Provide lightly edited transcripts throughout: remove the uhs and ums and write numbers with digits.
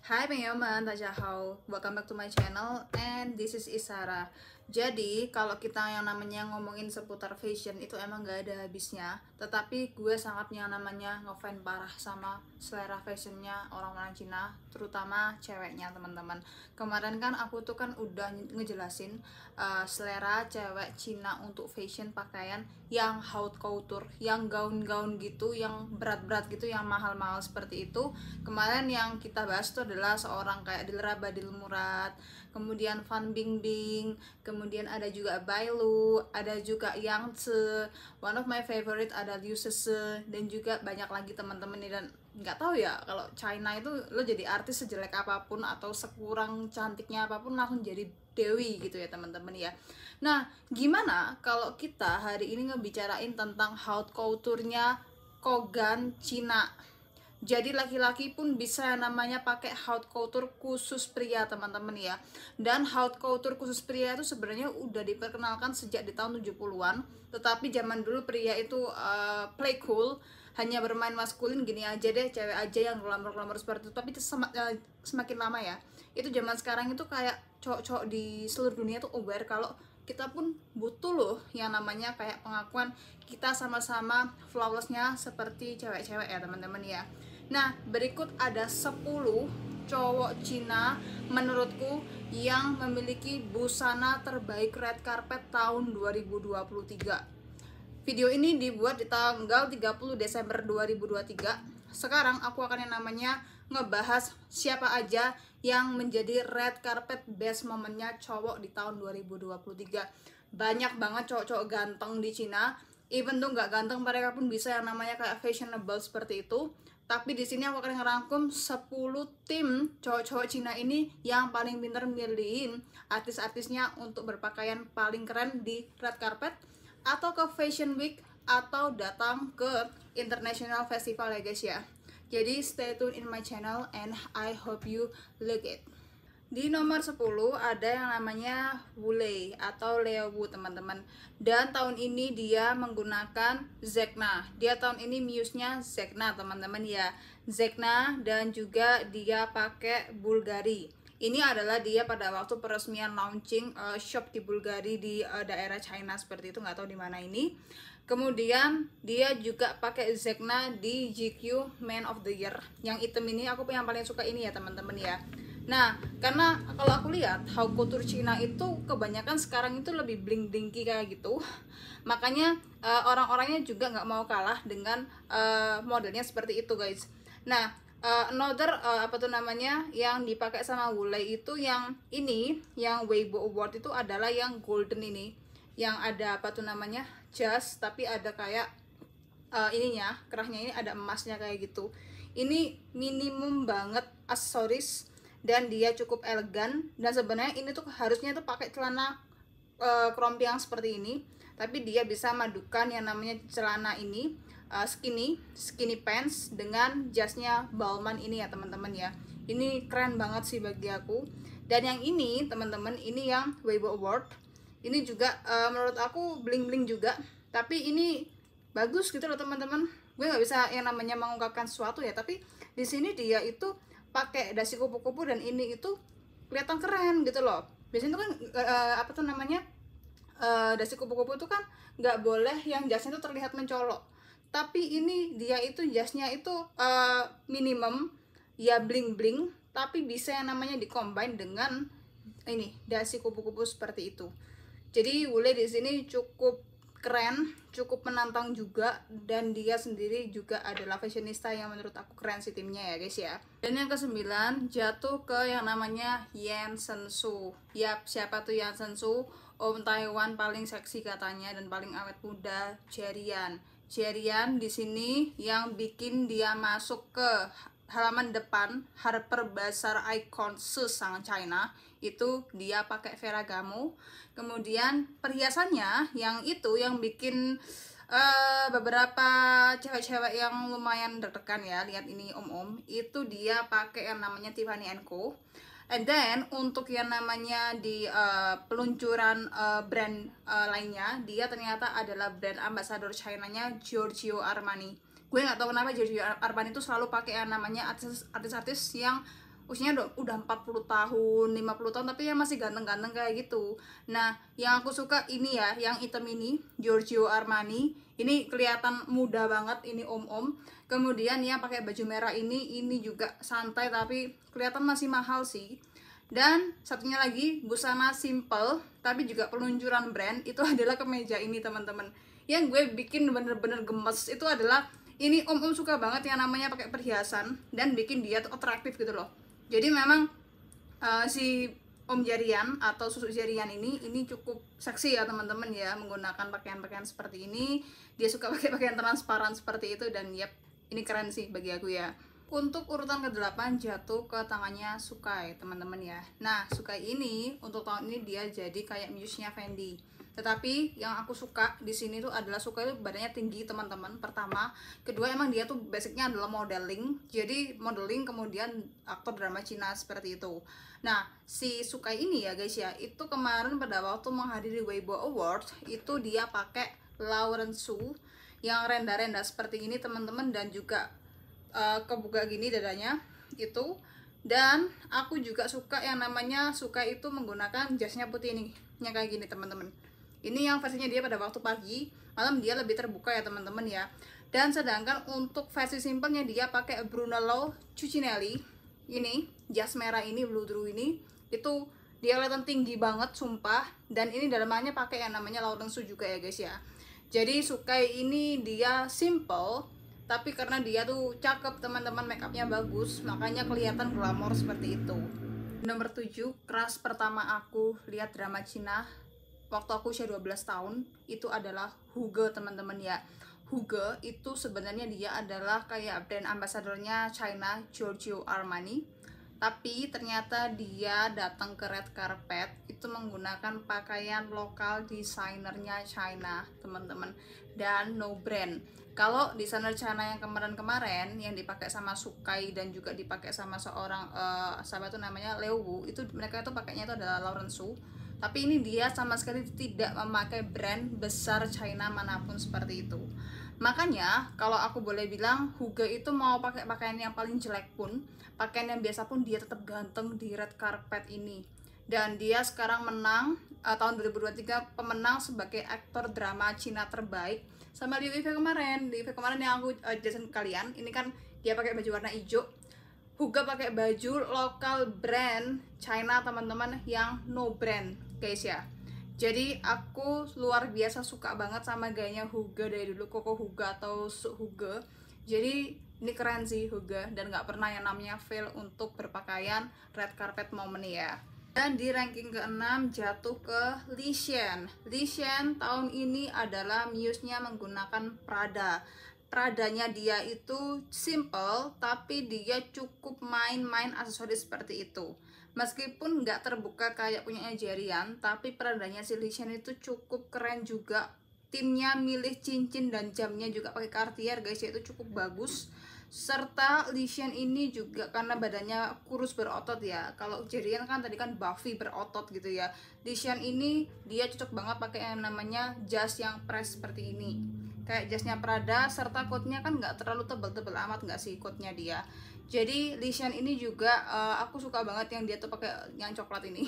Hai teman-teman, welcome back to my channel and this is Isara. Jadi kalau kita yang namanya ngomongin seputar fashion itu emang gak ada habisnya. Tetapi gue sangat yang namanya ngefans parah sama selera fashionnya orang-orang Cina, terutama ceweknya teman-teman. Kemarin kan aku tuh kan udah ngejelasin selera cewek Cina untuk fashion pakaian yang haute couture, yang gaun-gaun gitu, yang berat-berat gitu, yang mahal-mahal seperti itu. Kemarin yang kita bahas tuh adalah seorang kayak Dilra Badil Murad, kemudian Fan Bingbing, kemudian ada juga Bai Lu, ada juga Yang Tze, one of my favorite ada Liu Sese, dan juga banyak lagi teman-teman nih. Dan nggak tahu ya, kalau China itu lo jadi artis sejelek apapun atau sekurang cantiknya apapun langsung jadi dewi gitu ya teman-teman ya. Nah, gimana kalau kita hari ini ngebicarain tentang haute couture-nya Kogan Cina? Jadi laki-laki pun bisa namanya pakai haute couture khusus pria teman-teman ya. Dan haute couture khusus pria itu sebenarnya udah diperkenalkan sejak di tahun 70-an. Tetapi zaman dulu pria itu play cool, hanya bermain maskulin gini aja deh, cewek aja yang glamor-glamor seperti itu. Tapi semakin lama ya, itu zaman sekarang itu kayak cowok-cowok di seluruh dunia tuh aware kalau kita pun butuh loh yang namanya kayak pengakuan kita sama-sama flawlessnya seperti cewek-cewek ya teman-teman ya. Nah, berikut ada 10 cowok Cina menurutku yang memiliki busana terbaik red carpet tahun 2023. Video ini dibuat di tanggal 30 Desember 2023. Sekarang aku akan yang namanya ngebahas siapa aja yang menjadi red carpet best momennya cowok di tahun 2023. Banyak banget cowok-cowok ganteng di Cina. Even tuh nggak ganteng, mereka pun bisa yang namanya kayak fashionable seperti itu. Tapi di sini aku akan ngerangkum 10 tim cowok-cowok Cina ini yang paling pintar milihin artis-artisnya untuk berpakaian paling keren di red carpet, atau ke Fashion Week, atau datang ke International Festival ya guys ya. Jadi stay tune in my channel and I hope you like it. Di nomor 10 ada yang namanya Wu Lei atau Leo Wu teman-teman. Dan tahun ini dia menggunakan Zegna. Dia tahun ini muse-nya Zegna teman-teman ya. Zegna, dan juga dia pakai Bulgari. Ini adalah dia pada waktu peresmian launching shop di Bulgari di daerah China seperti itu, nggak tahu di mana ini. Kemudian dia juga pakai Zegna di GQ Man of the Year. Yang item ini aku yang paling suka ini ya teman-teman ya. Nah, karena kalau aku lihat haute couture Cina itu kebanyakan sekarang itu lebih bling-blingy kayak gitu. Makanya orang-orangnya juga nggak mau kalah dengan modelnya seperti itu guys. Nah, apa tuh namanya yang dipakai sama Wu Lei itu yang ini, yang Weibo Award itu adalah yang golden ini, yang ada apa tuh namanya jas, tapi ada kayak ininya, kerahnya ini ada emasnya kayak gitu. Ini minimum banget aksesoris dan dia cukup elegan. Dan sebenarnya ini tuh harusnya tuh pakai celana krompiang seperti ini, tapi dia bisa madukan yang namanya celana ini skinny pants dengan jasnya Balmain ini ya teman-teman ya. Ini keren banget sih bagi aku. Dan yang ini teman-teman, ini yang Weibo Award, ini juga menurut aku bling-bling juga, tapi ini bagus gitu loh teman-teman. Gue nggak bisa yang namanya mengungkapkan sesuatu ya, tapi di sini dia itu pakai dasi kupu-kupu dan ini itu kelihatan keren gitu loh. Biasanya itu kan apa tuh namanya dasi kupu-kupu itu kan nggak boleh yang jasnya itu terlihat mencolok, tapi ini dia itu jasnya itu minimum ya bling-bling, tapi bisa yang namanya dikombin dengan ini dasi kupu-kupu seperti itu. Jadi Wu Lei di sini cukup keren, cukup menantang juga, dan dia sendiri juga adalah fashionista yang menurut aku keren sih timnya ya guys ya. Dan yang ke-9 jatuh ke yang namanya Yan Shensu. Yap, siapa tuh Yan Shensu? Om Taiwan paling seksi katanya dan paling awet muda, Jerian. Jerian di sini yang bikin dia masuk ke halaman depan Harper Bazaar Icon Sesang China itu dia pakai Ferragamo. Kemudian perhiasannya yang itu yang bikin beberapa cewek-cewek yang lumayan deg-degan ya, lihat ini om-om, itu dia pakai yang namanya Tiffany & Co. And then untuk yang namanya di peluncuran brand lainnya, dia ternyata adalah brand ambassador China-nya Giorgio Armani. Gue nggak tahu kenapa Giorgio Armani itu selalu pakai yang namanya artis-artis yang usianya udah 40 tahun, 50 tahun, tapi ya masih ganteng-ganteng kayak gitu. Nah, yang aku suka ini ya, yang hitam ini, Giorgio Armani. Ini kelihatan muda banget, ini om-om. Kemudian yang pakai baju merah ini juga santai tapi kelihatan masih mahal sih. Dan satunya lagi busana simple tapi juga peluncuran brand, itu adalah kemeja ini teman-teman. Yang gue bikin bener-bener gemes itu adalah ini om-om suka banget yang namanya pakai perhiasan dan bikin dia tuh atraktif gitu loh. Jadi memang si Om Jarian atau Susuk Jarian ini cukup seksi ya teman-teman ya, menggunakan pakaian-pakaian seperti ini. Dia suka pakai pakaian transparan seperti itu dan yep, ini keren sih bagi aku ya. Untuk urutan ke-8 jatuh ke tangannya Sukai teman-teman ya. Nah, Sukai ini untuk tahun ini dia jadi kayak muse-nya Fendi. Tetapi yang aku suka di sini tuh adalah Sukai itu badannya tinggi teman-teman. Pertama, kedua emang dia tuh basicnya adalah modeling. Jadi modeling kemudian aktor drama Cina seperti itu. Nah, si Sukai ini ya guys ya, itu kemarin pada waktu menghadiri Weibo Award itu dia pakai Lauren Su yang renda-renda seperti ini teman-teman, dan juga kebuka gini dadanya itu. Dan aku juga suka yang namanya Sukai itu menggunakan jasnya putih ini yang kayak gini teman-teman. Ini yang versinya dia pada waktu pagi, malam dia lebih terbuka ya teman-teman ya. Dan sedangkan untuk versi simpelnya dia pakai Brunello Cucinelli. Ini jas merah ini, blue ini, itu dia kelihatan tinggi banget sumpah. Dan ini dalamannya pakai yang namanya Lauren Su juga ya guys ya. Jadi Sukai ini dia simple tapi karena dia tuh cakep teman-teman, makeupnya bagus, makanya kelihatan glamor seperti itu. Nomor 7, crush pertama aku lihat drama Cina waktu aku usia 12 tahun itu adalah Hugo teman-teman ya. Hugo itu sebenarnya dia adalah kayak brand ambassadornya China, Giorgio Armani. Tapi ternyata dia datang ke red carpet itu menggunakan pakaian lokal desainernya China teman-teman, dan no brand. Kalau desainer China yang kemarin-kemarin yang dipakai sama Sukai dan juga dipakai sama seorang sahabat tuh namanya Leo Wu, itu mereka itu pakainya itu adalah Lauren Su. Tapi ini dia sama sekali tidak memakai brand besar China manapun seperti itu. Makanya kalau aku boleh bilang, Hugo itu mau pakai pakaian yang paling jelek pun, pakaian yang biasa pun, dia tetap ganteng di red carpet ini. Dan dia sekarang menang tahun 2023 pemenang sebagai aktor drama Cina terbaik sama di event kemarin. Di event kemarin yang aku jelasin ke kalian, ini kan dia pakai baju warna hijau, Hugo pakai baju lokal brand China teman-teman, yang no brand guys ya. Jadi aku luar biasa suka banget sama gayanya Hugo dari dulu, Koko Hugo atau Su Hugo. Jadi ini keren sih Hugo, dan nggak pernah yang namanya fail untuk berpakaian red carpet momen ya. Dan di ranking ke-6 jatuh ke Li Xian. Li Xian tahun ini adalah muse-nya menggunakan Prada. Pradanya dia itu simple, tapi dia cukup main-main aksesoris seperti itu. Meskipun nggak terbuka kayak punyanya Jerian, tapi Pradanya si Li Xian itu cukup keren juga. Timnya milih cincin dan jamnya juga pakai Cartier guys, itu cukup bagus. Serta Li Xian ini juga karena badannya kurus berotot ya. Kalau Jerian kan tadi kan buffy berotot gitu ya. Li Xian ini dia cocok banget pakai yang namanya jas yang press seperti ini, kayak jasnya Prada, serta coatnya kan nggak terlalu tebel-tebel amat nggak sih coatnya dia. Jadi Li Xian ini juga aku suka banget yang dia tuh pakai yang coklat ini.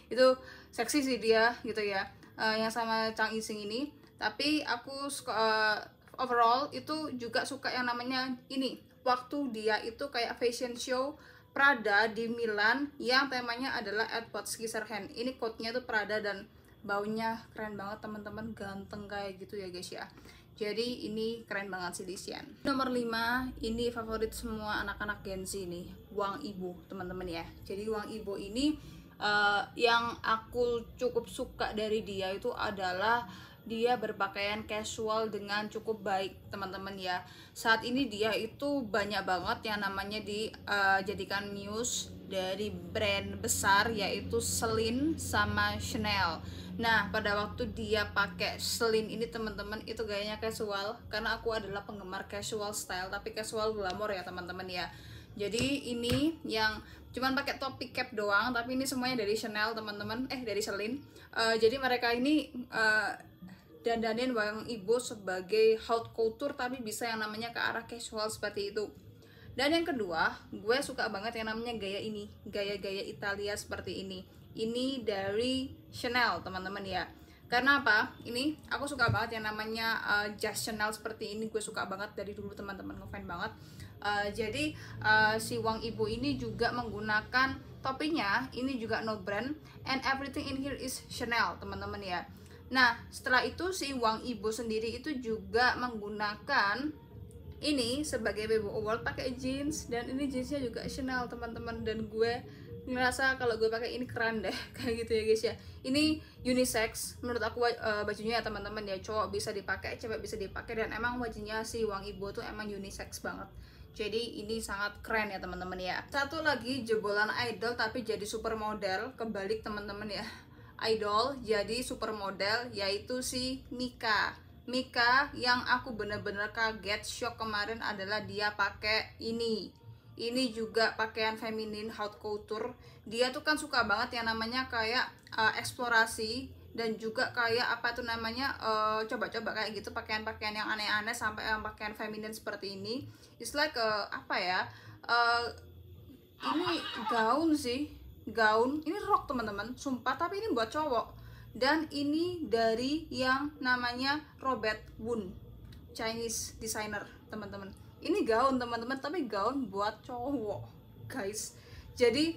Itu seksi sih dia gitu ya, yang sama Chang Yixing ini. Tapi aku suka, overall itu juga suka yang namanya ini, waktu dia itu kayak fashion show Prada di Milan yang temanya adalah Edward Scissorhands. Ini coatnya tuh Prada dan baunya keren banget teman-teman, ganteng kayak gitu ya guys ya. Jadi ini keren banget sih Li Xian. Nomor 5 ini favorit semua anak-anak Gen Z nih, Wang Yibo teman-teman ya. Jadi Wang Yibo ini yang aku cukup suka dari dia itu adalah dia berpakaian casual dengan cukup baik teman-teman ya. Saat ini dia itu banyak banget yang namanya dijadikan muse dari brand besar yaitu Celine sama Chanel. Nah pada waktu dia pakai Celine ini teman-teman, itu gayanya casual, karena aku adalah penggemar casual style tapi casual glamour ya teman-teman ya. Jadi ini yang cuman pakai topi cap doang, tapi ini semuanya dari Chanel teman-teman, dari Celine. Jadi mereka ini dandanin Wang Yibo sebagai haute couture tapi bisa yang namanya ke arah casual seperti itu. Dan yang kedua, gue suka banget yang namanya gaya ini, gaya-gaya Italia seperti ini. Ini dari Chanel, teman-teman ya. Karena apa? Ini aku suka banget yang namanya jas Chanel seperti ini. Gue suka banget dari dulu, teman-teman, ngefan banget. Jadi si Wang Ibo ini juga menggunakan topinya, ini juga no brand, and everything in here is Chanel, teman-teman ya. Nah, setelah itu si Wang Ibo sendiri itu juga menggunakan ini sebagai baby award pakai jeans, dan ini jeansnya juga Chanel, teman-teman, dan gue ngerasa kalau gue pakai ini keren deh kayak gitu ya guys ya. Ini unisex menurut aku bajunya ya teman-teman ya, cowok bisa dipakai, cewek bisa dipakai, dan emang bajunya si Wang Ibo tuh emang unisex banget. Jadi ini sangat keren ya teman-teman ya. Satu lagi jebolan idol tapi jadi supermodel, kebalik teman-teman ya. Idol jadi supermodel, yaitu si Mika. Mika yang aku bener-bener kaget shock kemarin adalah dia pakai ini. Ini juga pakaian feminin haute couture. Dia tuh kan suka banget yang namanya kayak eksplorasi, dan juga kayak apa tuh namanya coba-coba kayak gitu, pakaian-pakaian yang aneh-aneh sampai pakaian feminin seperti ini. It's like apa ya, ini gaun sih, gaun, ini rok teman-teman, sumpah, tapi ini buat cowok. Dan ini dari yang namanya Robert Woon, Chinese designer teman-teman. Ini gaun teman-teman, tapi gaun buat cowok guys. Jadi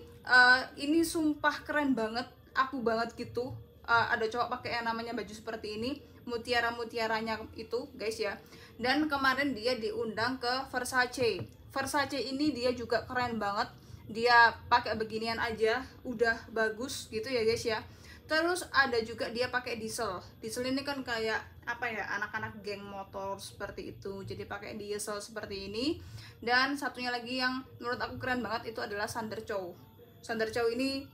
ini sumpah keren banget, aku banget gitu. Ada cowok pakai yang namanya baju seperti ini, mutiara-mutiaranya itu guys ya. Dan kemarin dia diundang ke Versace. Versace ini dia juga keren banget, dia pakai beginian aja udah bagus gitu ya guys ya. Terus ada juga dia pakai diesel. Diesel ini kan kayak apa ya, anak-anak geng motor seperti itu. Jadi pakai diesel seperti ini. Dan satunya lagi yang menurut aku keren banget itu adalah Sander Chow. Sander Chow ini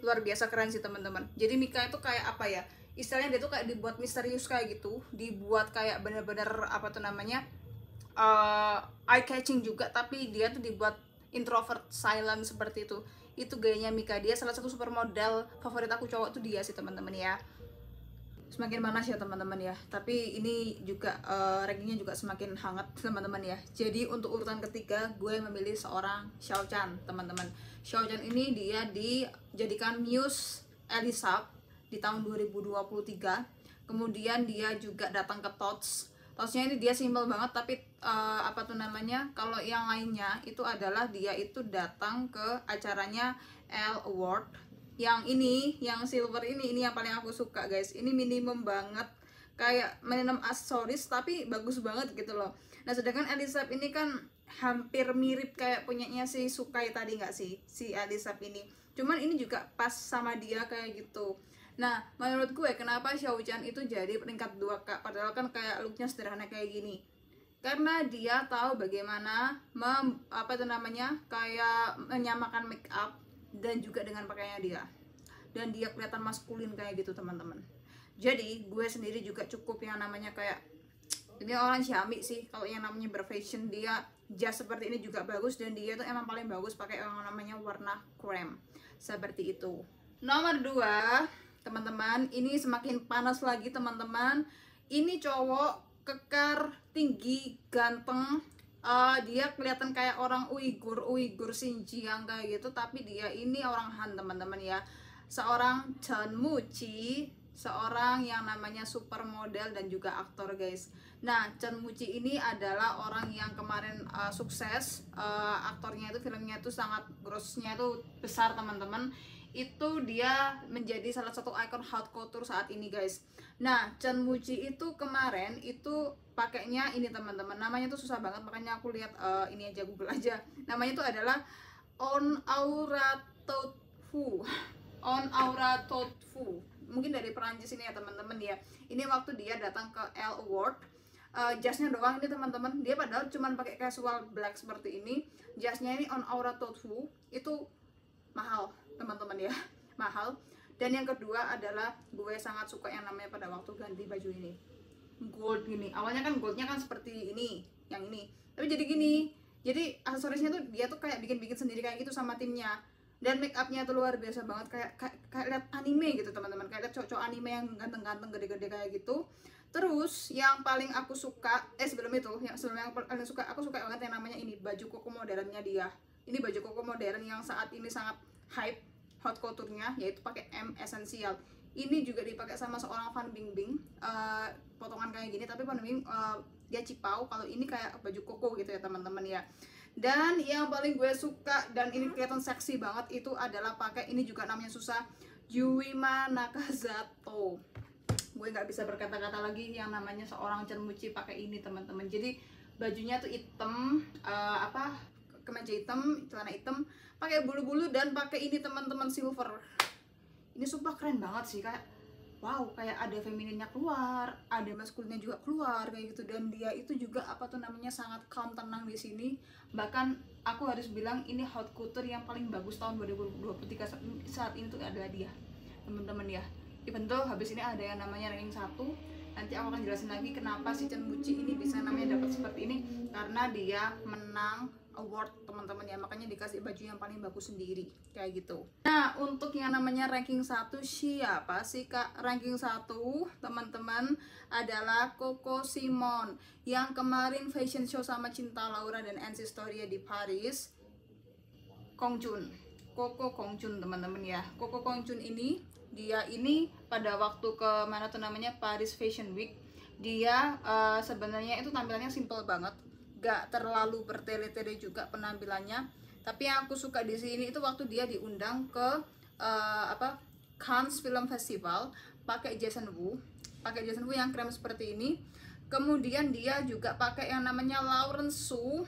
luar biasa keren sih teman-teman. Jadi Mika itu kayak apa ya, istilahnya dia tuh kayak dibuat misterius kayak gitu, dibuat kayak bener-bener apa tuh namanya eye catching juga, tapi dia tuh dibuat introvert, silent seperti itu. Itu gayanya Mika, dia salah satu supermodel favorit aku cowok tuh dia sih teman-teman ya. Semakin panas ya teman-teman ya, tapi ini juga rankingnya juga semakin hangat teman-teman ya. Jadi untuk urutan ketiga gue memilih seorang Xiao Chan teman-teman. Xiao Chan ini dia dijadikan Muse Elisab di tahun 2023. Kemudian dia juga datang ke Tots. Totsnya ini dia simple banget, tapi apa tuh namanya, kalau yang lainnya itu adalah dia itu datang ke acaranya L Award. Yang ini, yang silver ini yang paling aku suka guys. Ini minimum banget, kayak minimum accessories tapi bagus banget gitu loh. Nah sedangkan Elisab ini kan hampir mirip kayak punyanya si Sukai tadi nggak sih, si Elisab ini. Cuman ini juga pas sama dia kayak gitu. Nah menurut gue kenapa Xiao Chan itu jadi peringkat 2 kak, padahal kan kayak looknya sederhana kayak gini. Karena dia tahu bagaimana apa itu namanya, kayak menyamakan make up dan juga dengan pakaiannya dia, dan dia kelihatan maskulin kayak gitu teman-teman. Jadi gue sendiri juga cukup yang namanya kayak ini orang Xiaomi sih kalau yang namanya berfashion. Dia jas seperti ini juga bagus, dan dia tuh emang paling bagus pakai yang namanya warna krem seperti itu. Nomor 2 teman-teman, ini semakin panas lagi teman-teman. Ini cowok kekar, tinggi, ganteng. Dia kelihatan kayak orang Uighur Xinjiang kayak gitu, tapi dia ini orang Han teman-teman ya. Seorang Chen Muqi, seorang yang namanya supermodel dan juga aktor guys. Nah Chen Muqi ini adalah orang yang kemarin sukses, aktornya itu, filmnya itu sangat grossnya itu besar teman-teman. Itu dia menjadi salah satu ikon haute couture saat ini guys. Nah Chen Muqi itu kemarin itu pakainya ini teman-teman, namanya tuh susah banget, makanya aku lihat ini aja, Google aja. Namanya itu adalah On Aura Tout Fu. On Aura Tout Fu, mungkin dari Perancis ini ya teman-teman ya. Ini waktu dia datang ke L Award, jasnya doang ini teman-teman. Dia padahal cuma pakai casual black seperti ini. Jasnya ini On Aura Tout Fu, itu mahal teman-teman ya, mahal. Dan yang kedua adalah gue sangat suka yang namanya pada waktu ganti baju ini, gold gini. Awalnya kan goldnya kan seperti ini, yang ini, tapi jadi gini. Jadi aksesorisnya tuh dia tuh kayak bikin sendiri kayak gitu sama timnya. Dan make upnya tuh luar biasa banget, kayak lihat anime gitu teman-teman, kayak lihat cowok-cowok anime yang ganteng-ganteng gede-gede kayak gitu. Terus yang paling aku suka, sebelum yang paling suka, aku suka banget yang namanya ini, baju koko modernnya dia. Ini baju koko modern yang saat ini sangat hype, hot couture-nya, yaitu pakai M Essential. Ini juga dipakai sama seorang Fan Bingbing, potongan kayak gini, tapi Fan Bingbing dia cipau. Kalau ini kayak baju koko gitu ya teman-teman ya. Dan yang paling gue suka dan ini kelihatan seksi banget itu adalah pakai ini, juga namanya susah, Yuima Nakazato. Gue nggak bisa berkata-kata lagi yang namanya seorang cenmuci pakai ini teman-teman. Jadi bajunya tuh hitam, kemeja hitam, celana hitam, pakai bulu-bulu dan pakai ini teman-teman, silver. Ini sumpah keren banget sih, kayak wow, kayak ada femininnya keluar, ada maskulinnya juga keluar kayak gitu. Dan dia itu juga sangat calm, tenang di sini. Bahkan aku harus bilang ini hot couture yang paling bagus tahun 2023 saat ini tuh adalah dia teman-teman ya. Even though habis ini ada yang namanya ranking 1, nanti aku akan jelasin lagi kenapa si cenmuci ini bisa namanya dapat seperti ini, karena dia menang award teman-teman ya, makanya dikasih baju yang paling bagus sendiri kayak gitu. Nah, untuk yang namanya ranking 1 siapa sih Kak? Ranking 1 teman-teman adalah Coco Simon yang kemarin fashion show sama Cinta Laura dan NC Storia di Paris. Kongjun, Coco Kongjun teman-teman ya. Coco Kongjun ini, dia ini pada waktu ke mana tuh namanya, Paris Fashion Week, dia sebenarnya itu tampilannya simple banget, gak terlalu bertele-tele juga penampilannya. Tapi yang aku suka di sini itu waktu dia diundang ke Cannes Film Festival pakai Jason Wu yang krem seperti ini. Kemudian dia juga pakai yang namanya Lauren Su.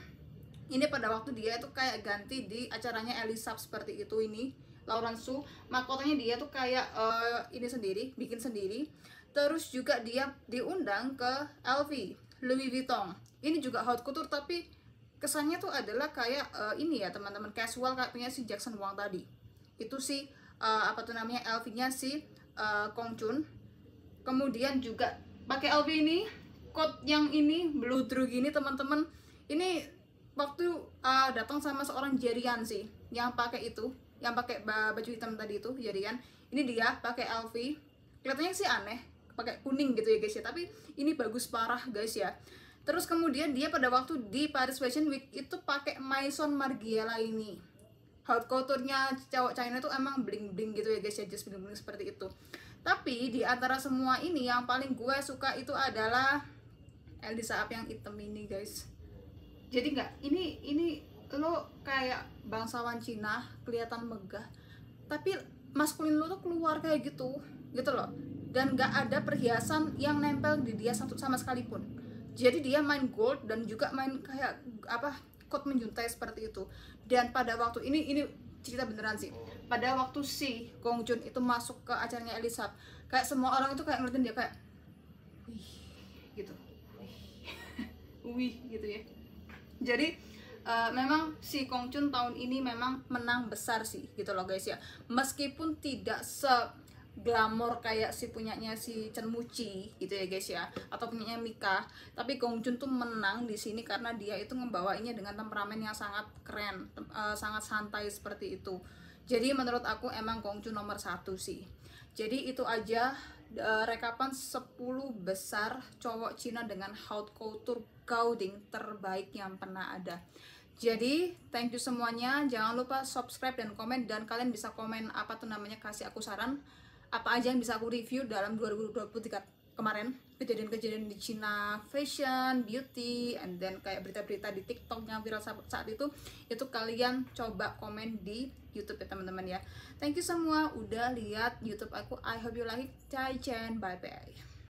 Ini pada waktu dia itu kayak ganti di acaranya Elisab seperti itu. Ini Lauren Su, mahkotanya dia tuh kayak ini sendiri, bikin sendiri. Terus juga dia diundang ke LV, Louis Vuitton. Ini juga haute couture tapi kesannya tuh adalah kayak ini ya teman-teman, casual kayak punya si Jackson Wang tadi. Itu si LV-nya si Kongjun. Kemudian juga pakai LV ini, coat yang ini blue drew gini teman-teman. Ini waktu datang sama seorang Jerian sih yang pakai itu, yang pakai baju hitam tadi itu, Jerian. Ini dia pakai LV, kelihatannya sih aneh pakai kuning gitu ya guys ya, tapi ini bagus parah guys ya. Terus kemudian dia pada waktu di Paris Fashion Week itu pakai Maison Margiela ini. Haute couture-nya cowok China itu emang bling-bling gitu ya guys ya, just bling-bling seperti itu. Tapi di antara semua ini yang paling gue suka itu adalah Elisa Up yang hitam ini guys. Jadi ini lo kayak bangsawan Cina, kelihatan megah, tapi maskulin lo tuh keluar kayak gitu loh. Dan gak ada perhiasan yang nempel di dia sama sekalipun. Jadi dia main gold dan juga main kayak coat menjuntai seperti itu. Dan pada waktu ini cerita beneran sih, pada waktu si Kongjun itu masuk ke acaranya Elisab, kayak semua orang itu kayak ngeliatin dia kayak wih gitu, wih gitu ya. Jadi memang si Kongjun tahun ini memang menang besar sih gitu loh guys ya. Meskipun tidak glamor kayak si punyanya si cenmuci gitu ya guys ya, atau punyanya Mika, tapi Kongjun tuh menang di sini karena dia itu membawainya dengan temperamen yang sangat keren, sangat santai seperti itu. Jadi menurut aku emang Kongjun nomor 1 sih. Jadi itu aja rekapan 10 besar cowok Cina dengan haute couture gauding terbaik yang pernah ada. Jadi thank you semuanya, jangan lupa subscribe dan komen, dan kalian bisa komen kasih aku saran apa aja yang bisa aku review dalam 2023 kemarin, kejadian-kejadian di Cina fashion, beauty, and then kayak berita-berita di TikTok yang viral saat itu kalian coba komen di YouTube ya teman-teman ya. Thank you semua udah lihat YouTube aku. I hope you like. Bye bye.